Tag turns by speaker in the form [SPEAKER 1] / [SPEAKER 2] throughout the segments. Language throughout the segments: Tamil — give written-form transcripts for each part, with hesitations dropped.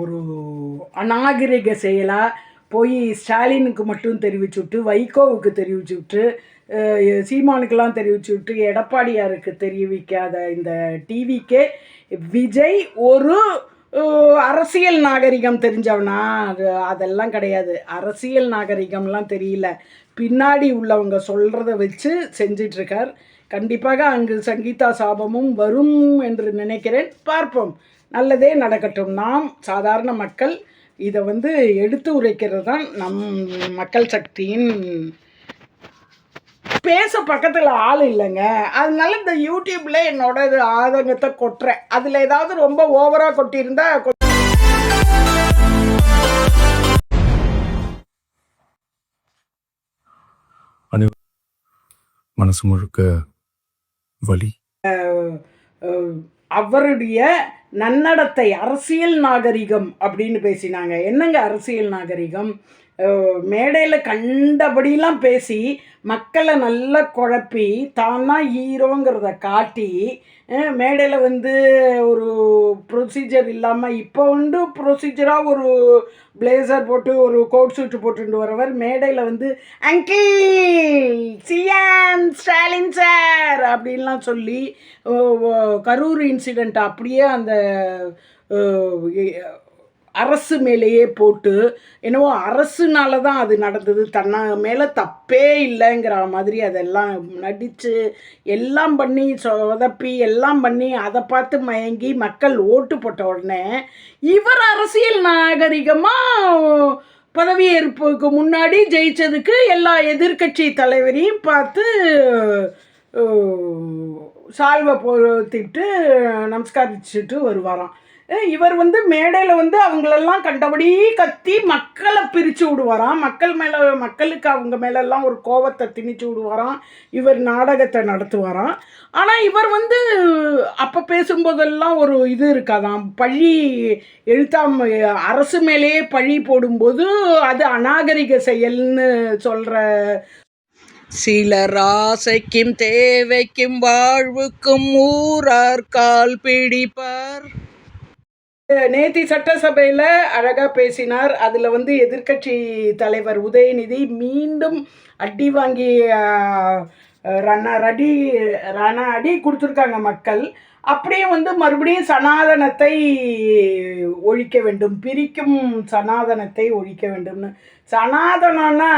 [SPEAKER 1] ஒரு அநாகரிக செயலாக போய் ஸ்டாலினுக்கு மட்டும் தெரிவிச்சு விட்டு, வைகோவுக்கு தெரிவிச்சு விட்டு, சீமானுக்கெல்லாம் தெரிவிச்சு விட்டு, எடப்பாடியாருக்கு தெரிவிக்காத இந்த டிவிக்கே விஜய் ஒரு அரசியல் நாகரிகம் தெரிஞ்சவனா? அதெல்லாம் கிடையாது. அரசியல் நாகரிகம்லாம் தெரியல. பின்னாடி உள்ளவங்க சொல்கிறத வச்சு செஞ்சிட்ருக்கார். கண்டிப்பாக அங்கு சங்கீதா சாபமும் வரும் என்று நினைக்கிறேன். பார்ப்போம், நல்லதே நடக்கட்டும். நாம் சாதாரண மக்கள் இதை எடுத்து உரைக்கிறது தான் நம் மக்கள் சக்தியின் பேச பக்கத்தில் ஆள் இல்லைங்க. அதனால இந்த யூடியூப்பில் என்னோட ஆதங்கத்தை கொட்டுறேன். அதில் ஏதாவது ரொம்ப ஓவராக கொட்டியிருந்தா
[SPEAKER 2] மனசு முழுக்க வலி.
[SPEAKER 1] அவருடைய நன்னடத்தை அரசியல் நாகரிகம் அப்படின்னு பேசினாங்க. என்னங்க அரசியல் நாகரிகம்? மேடையில் கண்டபடியெலாம் பேசி மக்களை நல்லா குழப்பி தான் தான் ஹீரோங்கிறத காட்டி மேடையில் ஒரு ப்ரொசீஜர் இல்லாமல் இப்போ ப்ரொசீஜராக ஒரு பிளேசர் போட்டு ஒரு கோட் சூட்டு போட்டுட்டு வரவர் மேடையில் அங்கிள் சிஎம் ஸ்டாலின் சார் அப்படின்லாம் சொல்லி கரூர் இன்சிடெண்ட் அப்படியே அந்த அரசு மேலேயே போட்டு என்னவோ அரசுனால தான் அது நடந்தது, தன்னை மேலே தப்பே இல்லைங்கிற மாதிரி அதெல்லாம் நடித்து எல்லாம் பண்ணி சொதப்பி எல்லாம் பண்ணி அதை பார்த்து மயங்கி மக்கள் ஓட்டு போட்ட உடனே இவர் அரசியல் நாகரிகமாக பதவியேற்புக்கு முன்னாடி ஜெயித்ததுக்கு எல்லா எதிர்கட்சி தலைவரையும் பார்த்து சால்வை போத்திட்டு நமஸ்காரிச்சுட்டு வருவாராம். இவர் மேடையில் அவங்களெல்லாம் கண்டபடி கத்தி மக்களை பிரித்து விடுவாராம். மக்களுக்கு அவங்க மேலெல்லாம் ஒரு கோபத்தை திணிச்சு விடுவாராம். இவர் நாடகத்தை நடத்துவாராம். ஆனால் இவர் அப்போ பேசும்போதெல்லாம் ஒரு இது இருக்காதாம், பழி அரசு மேலேயே பழி போடும்போது அது அநாகரிக செயல்னு சொல்கிற சிலர் ஆசைக்கும் தேவைக்கும் வாழ்வுக்கும் ஊரார் கால் பிடிப்பார். நேத்தி சட்டசபையில் அழகாக பேசினார். அதில் எதிர்கட்சி தலைவர் உதயநிதி மீண்டும் அடி வாங்கி ரண அடி கொடுத்துருக்காங்க மக்கள். அப்படியே மறுபடியும் சனாதனத்தை ஒழிக்க வேண்டும், பிரிக்கும் சனாதனத்தை ஒழிக்க வேண்டும்னு. சனாதனம்னா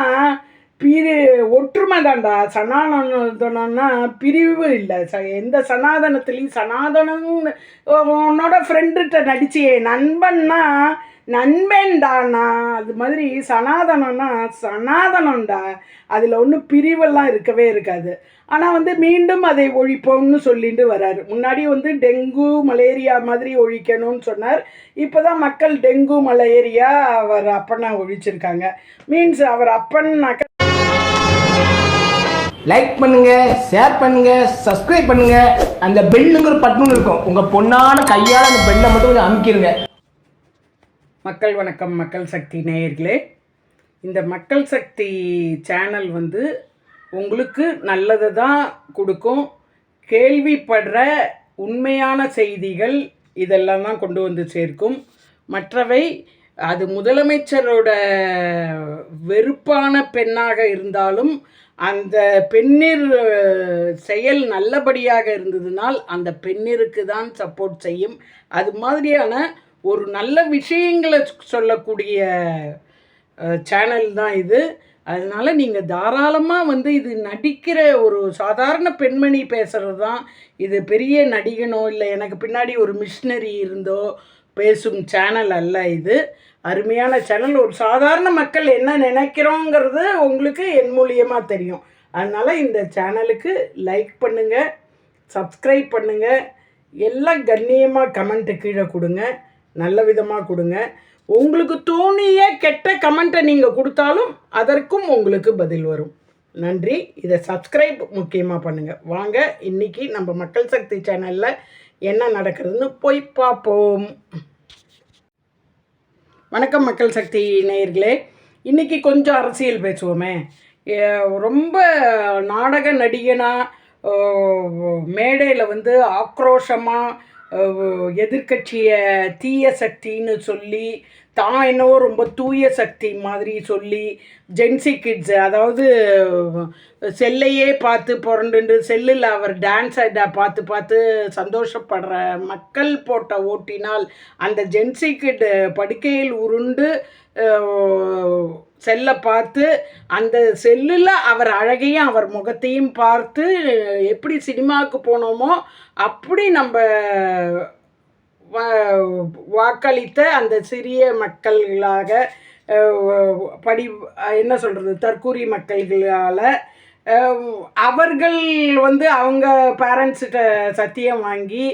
[SPEAKER 1] ஒற்றுமை தான்டா. சனாதனம்னா பிரிவு இல்லை. எந்த சனாதனத்துலேயும் சனாதனம்னு உன்னோட ஃப்ரெண்டுகிட்ட நடிச்சியே நண்பன்னா நண்பன்டாண்ணா, அது மாதிரி சனாதனம்னா சனாதனம்டா. அதில் ஒன்றும் பிரிவெல்லாம் இருக்கவே இருக்காது. ஆனால் மீண்டும் அதை ஒழிப்போம்னு சொல்லிட்டு வர்றாரு. முன்னாடி டெங்கு மலேரியா மாதிரி ஒழிக்கணும்னு சொன்னார். இப்போ தான் மக்கள் டெங்கு மலேரியா அவர் அப்பனா ஒழிச்சிருக்காங்க. மீன்ஸ் அவர் அப்பன்னாக்க
[SPEAKER 3] லைக் பண்ணுங்க, ஷேர் பண்ணுங்க, சப்ஸ்கிரைப் பண்ணுங்க. அந்த பெல்லுங்கிற பட்டன் இருக்கும், உங்க பொண்ணான கையால் அந்த பெல்லை மட்டும் கொஞ்சம் அமுக்கிடுங்க.
[SPEAKER 1] மக்கள் வணக்கம், மக்கள் சக்தி நேயர்களே. இந்த மக்கள் சக்தி சேனல் உங்களுக்கு நல்லது தான் கொடுக்கும். கேள்விப்படுற உண்மையான செய்திகள் இதெல்லாம் தான் கொண்டு சேர்க்கும். மற்றவை அது முதலமைச்சரோட வெறுப்பான பெண்ணாக இருந்தாலும் அந்த பெண்ணிர் செயல் நல்லபடியாக இருந்ததுனால் அந்த பெண்ணிற்கு தான் சப்போர்ட் செய்யும். அது மாதிரியான ஒரு நல்ல விஷயங்களை சொல்லக்கூடிய சேனல் தான் இது. அதனால் நீங்கள் தாராளமாக இது நடிக்கிற ஒரு சாதாரண பெண்மணி பேசுகிறது தான் இது. பெரிய நடிகனோ இல்லை எனக்கு பின்னாடி ஒரு மிஷினரி இருந்தோ பேசும் சேனல் அல்ல இது. அருமையான சேனல். ஒரு சாதாரண மக்கள் என்ன நினைக்கிறோங்கிறது உங்களுக்கு என் மூலியமாக தெரியும். அதனால் இந்த சேனலுக்கு லைக் பண்ணுங்கள், சப்ஸ்கிரைப் பண்ணுங்கள், எல்லாம் கண்ணியமாக கமெண்ட்டு கீழே கொடுங்க, நல்ல விதமாக கொடுங்க. உங்களுக்கு தோணிய கெட்ட கமெண்ட்டை நீங்கள் கொடுத்தாலும் அதற்கும் உங்களுக்கு பதில் வரும். நன்றி. இதை சப்ஸ்கிரைப் முக்கியமாக பண்ணுங்கள். வாங்க இன்றைக்கி நம்ம மக்கள் சக்தி சேனலில் என்ன நடக்கிறதுன்னு போய் பார்ப்போம். வணக்கம் மக்கள் சக்தி நேயர்களே. இன்றைக்கி கொஞ்சம் அரசியல் பேசுவோமே. ரொம்ப நாடக நடிகனாக மேடையில் ஆக்ரோஷமாக எதிர்க்கட்சியை தீய சக்தின்னு சொல்லி தான் என்னவோ ரொம்ப தூய சக்தி மாதிரி சொல்லி ஜென்சி கிட்ஸு, அதாவது செல்லையே பார்த்து புரண்டுண்டு செல்லில் அவர் டான்ஸ் பார்த்து பார்த்து சந்தோஷப்படுற மக்கள் போட்ட ஓட்டினால் அந்த ஜென்சி கிட் படுக்கையில் உருண்டு செல்லை பார்த்து அந்த செல்லில் அவர் அழகையும் அவர் முகத்தையும் பார்த்து எப்படி சினிமாவுக்கு போனோமோ அப்படி நம்ம வாக்களித்த அந்த சிறிய மக்கள்களாக என்ன சொல்கிறது தற்கூரி மக்கள்களால் அவர்கள் அவங்க பேரண்ட்ஸ்கிட்ட சத்தியம் வாங்கி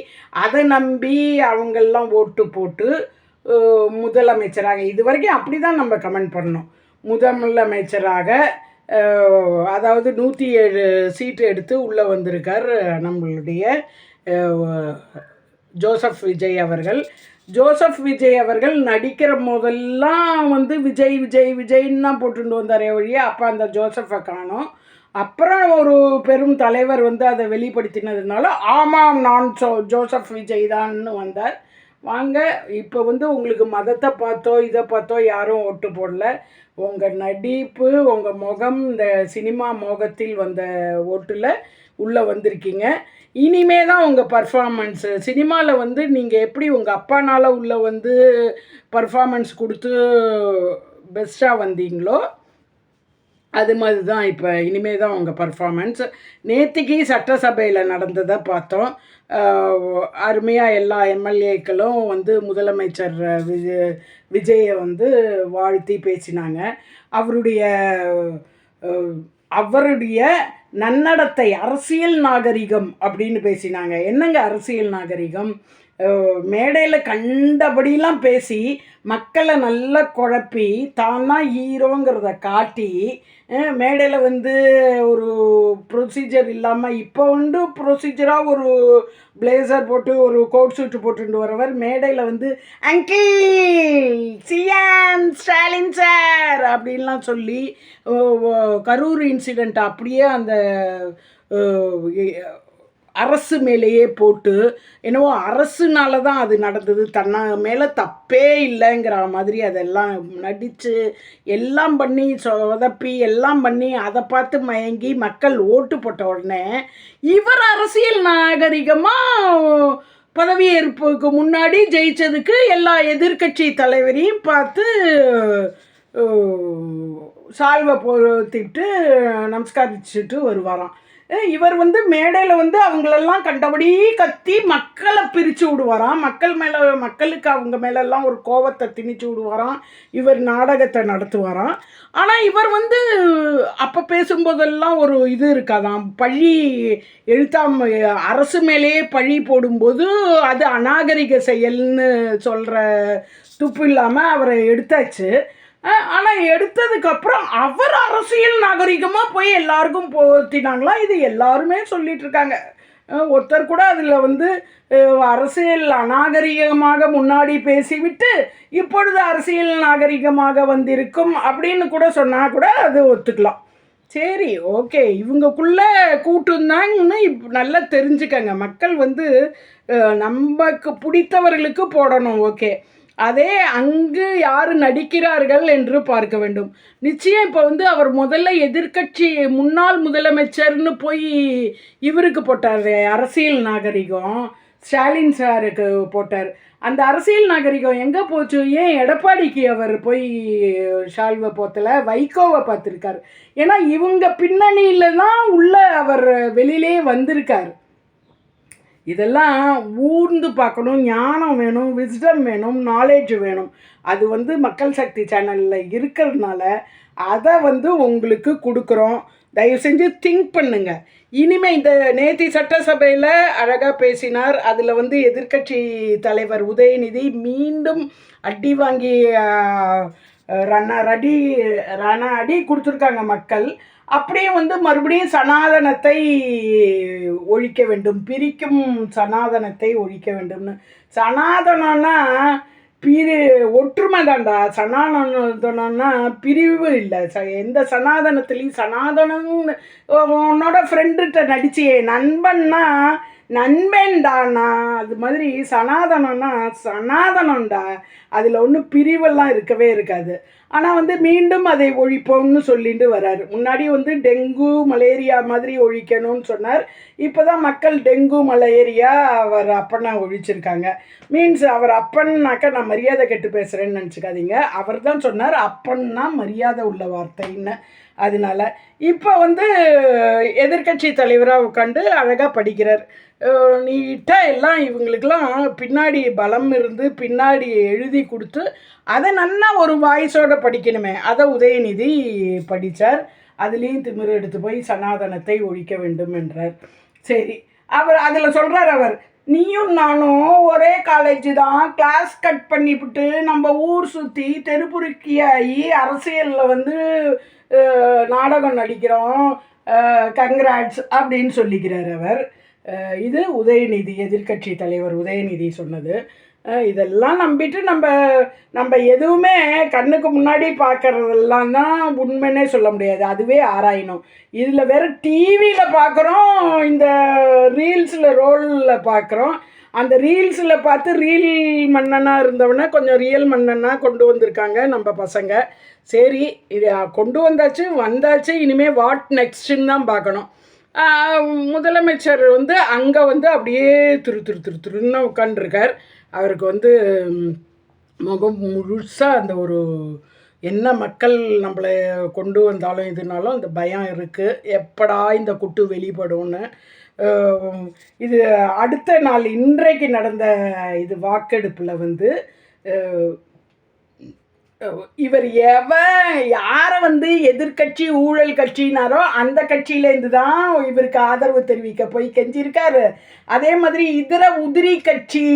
[SPEAKER 1] அதை நம்பி அவங்கெல்லாம் ஓட்டு போட்டு முதலமைச்சராக இது வரைக்கும் அப்படி தான் நம்ம கமெண்ட் பண்ணோம். முதலமைச்சராக அதாவது 107 சீட்டு எடுத்து உள்ளே வந்திருக்கார் நம்மளுடைய ஜோசப் விஜய் அவர்கள். ஜோசப் விஜய் அவர்கள் நடிக்கிற போதெல்லாம் விஜய் விஜய் விஜய்ன்னு தான் போட்டுட்டு வந்தாரே ஒழிய அப்போ அந்த ஜோசஃபை காணோம். அப்புறம் ஒரு பெரும் தலைவர் அதை வெளிப்படுத்தினதுனால ஆமாம் நான் ஜோசப் விஜய் தான்னு வந்தார். வாங்க இப்போ உங்களுக்கு மதத்தை பார்த்தோ இதை பார்த்தோ யாரும் ஓட்டு போடல. உங்கள் நடிப்பு உங்கள் முகம் இந்த சினிமா மோகத்தில் வந்த ஓட்டில் உள்ளே வந்திருக்கீங்க. இனிமே தான் உங்கள் பர்ஃபார்மன்ஸு சினிமாவில் நீங்கள் எப்படி உங்கள் அப்பானால் உள்ளே பர்ஃபார்மன்ஸ் கொடுத்து பெஸ்ட்டாக வந்தீங்களோ அது மாதிரி தான் இப்போ இனிமே தான் உங்கள் பர்ஃபார்மன்ஸ். நேற்றுக்கு சட்டசபையில் நடந்ததை பார்த்தோம். அருமையாக எல்லா எம்எல்ஏக்களும் முதலமைச்சர் விஜயை வாழ்த்தி பேசினாங்க. அவருடைய நன்னடத்தை அரசியல் நாகரிகம் அப்படின்னு பேசினாங்க. என்னங்க அரசியல் நாகரிகம்? மேடையில் கண்டபடியெலாம் பேசி மக்களை நல்லா குழப்பி தான் தான் ஹீரோங்கிறத காட்டி மேடையில் ஒரு ப்ரொசீஜர் இல்லாமல் இப்போ ப்ரொசீஜராக ஒரு பிளேசர் போட்டு ஒரு கோட் சூட்டு போட்டுட்டு வரவர் மேடையில் அங்கிள் சிஎம் ஸ்டாலின் சார் அப்படின்லாம் சொல்லி கரூர் இன்சிடெண்ட் அப்படியே அந்த அரசு மேலேயே போட்டு என்னவோ அரசுனால தான் அது நடந்தது, மேலே தப்பே இல்லைங்கிற மாதிரி அதெல்லாம் நடித்து எல்லாம் பண்ணி சொதப்பி எல்லாம் பண்ணி அதை பார்த்து மயங்கி மக்கள் ஓட்டு போட்ட உடனே இவர் அரசியல் நாகரிகமாக பதவியேற்புக்கு முன்னாடி ஜெயித்ததுக்கு எல்லா எதிர்க்கட்சி தலைவரையும் பார்த்து சால்வை போத்திட்டு நமஸ்காரிச்சுட்டு வருவாராம். இவர் மேடையில் அவங்களெல்லாம் கண்டபடி கத்தி மக்களை பிரித்து விடுவாராம். மக்களுக்கு அவங்க மேலெல்லாம் ஒரு கோபத்தை திணிச்சு விடுவாராம். இவர் நாடகத்தை நடத்துவாராம். ஆனால் இவர் அப்போ பேசும்போதெல்லாம் ஒரு இது இருக்காதாம், பழி அரசு மேலேயே பழி போடும்போது அது அநாகரிக செயல்னு சொல்கிற துப்பு இல்லாமல் அவரை எடுத்தாச்சு. ஆனால் எடுத்ததுக்கப்புறம் அவர் அரசியல் நாகரிகமாக போய் எல்லாருக்கும் போத்தினாங்களா, இது எல்லாருமே சொல்லிட்டு இருக்காங்க. ஒருத்தர் கூட அதில் அரசியல் அநாகரிகமாக முன்னாடி பேசிவிட்டு இப்பொழுது அரசியல் நாகரிகமாக வந்திருக்கும் அப்படின்னு கூட சொன்னால் கூட அது ஒத்துக்கலாம். சரி, ஓகே, இவங்கக்குள்ளே கூட்டுந்தாங்கன்னு நல்லா தெரிஞ்சுக்கங்க. மக்கள் நமக்கு பிடித்தவர்களுக்கு போடணும், ஓகே. அதே அங்கு யார் நடிக்கிறார்கள் என்று பார்க்க வேண்டும். நிச்சயம் இப்போ அவர் முதல்ல எதிர்க்கட்சி முன்னாள் முதலமைச்சர்னு போய் இவருக்கு போட்டார் அரசியல் நாகரிகம், ஸ்டாலின் சாருக்கு போட்டார். அந்த அரசியல் நாகரிகம் எங்கே போச்சு? ஏன் எடப்பாடிக்கு அவர் போய் ஷால்வை போத்தலை, வைகோவை பார்த்துருக்கார். ஏன்னா இவங்க பின்னணியில் தான் உள்ள அவர் வெளியிலே வந்திருக்கார். இதெல்லாம் ஊர்ந்து பார்க்கணும், ஞானம் வேணும், விஸ்டம் வேணும், நாலேஜ் வேணும். அது மக்கள் சக்தி சேனலில் இருக்கிறதுனால அதை உங்களுக்கு கொடுக்குறோம். தயவு செஞ்சு திங்க் பண்ணுங்க. இனிமேல் இந்த நேற்று சட்டசபையில் அழகாக பேசினார். அதில் எதிர்க்கட்சி தலைவர் உதயநிதி மீண்டும் அடி வாங்கி ரண அடி கொடுத்துருக்காங்க மக்கள். அப்படியே மறுபடியும் சனாதனத்தை ஒழிக்க வேண்டும், பிரிக்கும் சனாதனத்தை ஒழிக்க வேண்டும்னு. சனாதனம்னா ஒற்றுமை தாண்டா. சனாதனம்னா பிரிவு இல்லை. எந்த சனாதனத்துலேயும் சனாதனம்னு உன்னோட ஃப்ரெண்டுகிட்ட நடிச்சியே நண்பன்னா நண்பன்டா. நான் அது மாதிரி சனாதனம்னா சனாதனம்டா, அதில் ஒன்றும் பிரிவெல்லாம் இருக்கவே இருக்காது. ஆனால் வந்து மீண்டும் அதை ஒழிப்போம்னு சொல்லிட்டு வராரு. முன்னாடி வந்து டெங்கு மலேரியா மாதிரி ஒழிக்கணும்னு சொன்னார். இப்போ தான் மக்கள் டெங்கு மலேரியா அவர் அப்பனை ஒழிச்சிருக்காங்க. மீன்ஸ் அவர் அப்பன்னாக்கா நான் மரியாதை கெட்டு பேசுகிறேன்னு நினச்சிக்காதீங்க. அவர் தான் சொன்னார் அப்பன்னா மரியாதை உள்ள வார்த்தைன்னு. அதனால இப்போ வந்து எதிர்கட்சி தலைவராக உட்காந்து அழகாக படிக்கிறார். நீட்டாக எல்லாம் இவங்களுக்கெல்லாம் பின்னாடி பலம் இருந்து பின்னாடி எழுதி கொடுத்து அதை நல்லா ஒரு வாய்ஸோடு படிக்கணுமே, அதை உதயநிதி படித்தார். அதுலேயும் திமிரு எடுத்து போய் சனாதனத்தை ஒழிக்க வேண்டும் என்றார். சரி, அவர் அதில் சொல்கிறார், அவர் நீயும் நானும் ஒரே காலேஜ் தான், கிளாஸ் கட் பண்ணிவிட்டு நம்ம ஊர் சுற்றி தெருப்புருக்கியாகி அரசியலில் வந்து நாடகம் நடிக்கிறோம், கங்க்ராட்ஸ் அப்படின்னு சொல்லிக்கிறார் அவர். இது உதயநிதி, எதிர்கட்சி தலைவர் உதயநிதி சொன்னது. இதெல்லாம் நம்பிட்டு நம்ம எதுவுமே கண்ணுக்கு முன்னாடி பார்க்குறதெல்லாம் தான் உண்மைன்னே சொல்ல முடியாது, அதுவே ஆராயணும். இதில் வேறு டிவியில் பார்க்குறோம், இந்த ரீல்ஸில் ரோலில் பார்க்குறோம். அந்த ரீல்ஸில் பார்த்து ரீல் மன்னனாக இருந்தவனை கொஞ்சம் ரியல் மன்னனாக கொண்டு வந்திருக்காங்க நம்ம பசங்க. சரி, இது கொண்டு வந்தாச்சு, இனிமேல் வாட் நெக்ஸ்ட்டுன்னு தான் பார்க்கணும். முதலமைச்சர் வந்து அங்கே வந்து அப்படியே திருன்னு உட்காண்டிருக்கார். அவருக்கு வந்து முகம் முழுசாக அந்த ஒரு என்ன மக்கள் நம்மளை கொண்டு வந்தாலும் இதுனாலும் அந்த பயம் இருக்குது, எப்படா இந்த குட்டு வெளிப்படும்னு. இது அடுத்த நாள் இன்றைக்கு நடந்த இது வாக்கெடுப்பில் வந்து இவர் யாரை வந்து எதிர்கட்சி ஊழல் கட்சினாரோ அந்த கட்சியிலேருந்து தான் இவருக்கு ஆதரவு தெரிவிக்க போய் கெஞ்சிருக்காரு. அதே மாதிரி இதர உதிரி கட்சி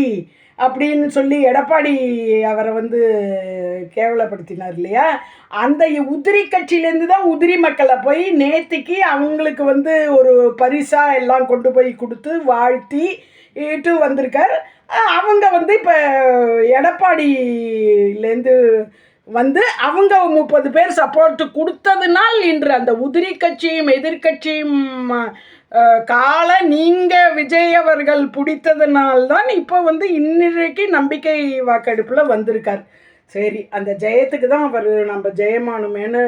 [SPEAKER 1] அப்படின்னு சொல்லி எடப்பாடி அவரை வந்து கேவலப்படுத்தினார் இல்லையா, அந்த உதிரி கட்சியிலேருந்து தான் உதிரி மக்களை போய் நேத்திக்கு அவங்களுக்கு வந்து ஒரு பரிசாக எல்லாம் கொண்டு போய் கொடுத்து வாழ்த்திட்டு வந்திருக்கார். அவங்க வந்து இப்போ எடப்பாடியிலேருந்து வந்து அவங்க 30 பேர் சப்போர்ட்டு கொடுத்ததுனால் இன்று அந்த உதிரி கட்சியும் எதிர்கட்சியும் நீங்கள் விஜய் அவர்கள் பிடித்ததுனால்தான் இப்போ வந்து இன்றைக்கு நம்பிக்கை வாக்கெடுப்பில் வந்திருக்கார். சரி, அந்த ஜெயத்துக்கு தான் அவர் நம்ம ஜெயமானுமேனு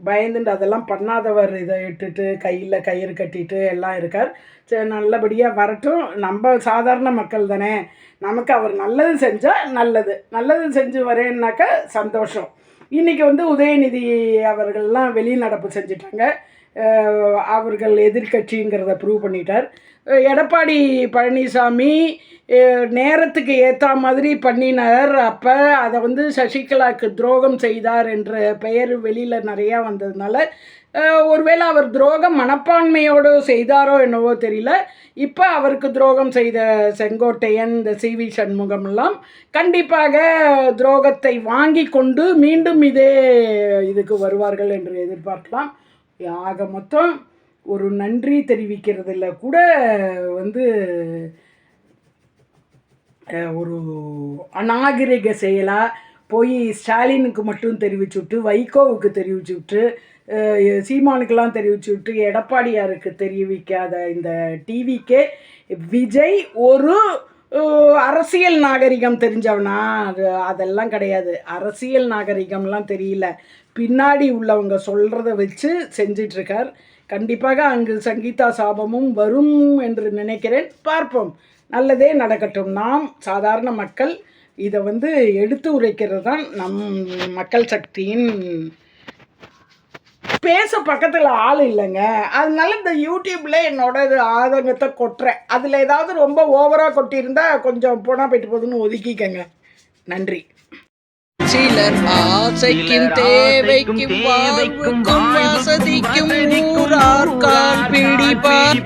[SPEAKER 1] பயந்துட்டு அதெல்லாம் பண்ணாதவர் இதை இட்டுட்டு கையில் கயிறு கட்டிட்டு எல்லாம் இருக்கார். சரி, நல்லபடியாக வரட்டும். நம்ம சாதாரண மக்கள் தானே, நமக்கு அவர் நல்லது செஞ்சால் நல்லது செஞ்சு வரேன்னாக்கா சந்தோஷம். இன்றைக்கி வந்து உதயநிதி அவர்கள்லாம் வெளிநடப்பு செஞ்சிட்டாங்க. அவர்கள் எதிர்கட்சிங்கிறத ப்ரூவ் பண்ணிட்டார். எடப்பாடி பழனிசாமி நேரத்துக்கு ஏற்ற மாதிரி பண்ணினார். அப்போ அதை வந்து சசிகலாவுக்கு துரோகம் செய்தார் என்ற பெயர் வெளியில் நிறையா வந்ததுனால ஒருவேளை அவர் துரோகம் மனப்பான்மையோடு செய்தாரோ என்னவோ தெரியல. இப்போ அவருக்கு துரோகம் செய்த செங்கோட்டையன், இந்த CV சண்முகமெல்லாம் கண்டிப்பாக துரோகத்தை வாங்கி கொண்டு மீண்டும் இதுக்கு வருவார்கள் என்று எதிர்பார்க்கலாம். ஆக மொத்தம் ஒரு நன்றி தெரிவிக்கிறதுல கூட வந்து ஒரு அநாகரிக செயலாக போய் ஸ்டாலினுக்கு மட்டும் தெரிவிச்சு விட்டு, வைகோவுக்கு தெரிவிச்சு விட்டு, சீமானுக்கெல்லாம் தெரிவிச்சு விட்டு, எடப்பாடியாருக்கு தெரிவிக்காத இந்த டிவிக்கே விஜய் ஒரு அரசியல் நாகரிகம் தெரிஞ்சவனா? அதெல்லாம் கிடையாது. அரசியல் நாகரிகம்லாம் தெரியல, பின்னாடி உள்ளவங்க சொல்கிறத வச்சு செஞ்சிட்ருக்கார். கண்டிப்பாக அங்கு சங்கீதா சாபமும் வரும் என்று நினைக்கிறேன். பார்ப்போம், நல்லதே நடக்கட்டும். நாம் சாதாரண மக்கள் இதை வந்து எடுத்து உரைக்கிறது தான் நம் மக்கள் சக்தியின். பேச பக்கத்தில் ஆள் இல்லைங்க, அதனால இந்த யூடியூப்பில் என்னோட ஆதங்கத்தை கொட்டுறேன். அதில் ஏதாவது ரொம்ப ஓவராக கொட்டியிருந்தா கொஞ்சம் போனால் போயிட்டு போதுன்னு ஒதுக்கிக்கங்க. நன்றி. சிலர் ஆசைக்கும் தேவைக்கும் வசதிக்கும் ஊரார் கால் பிடிப்பார்.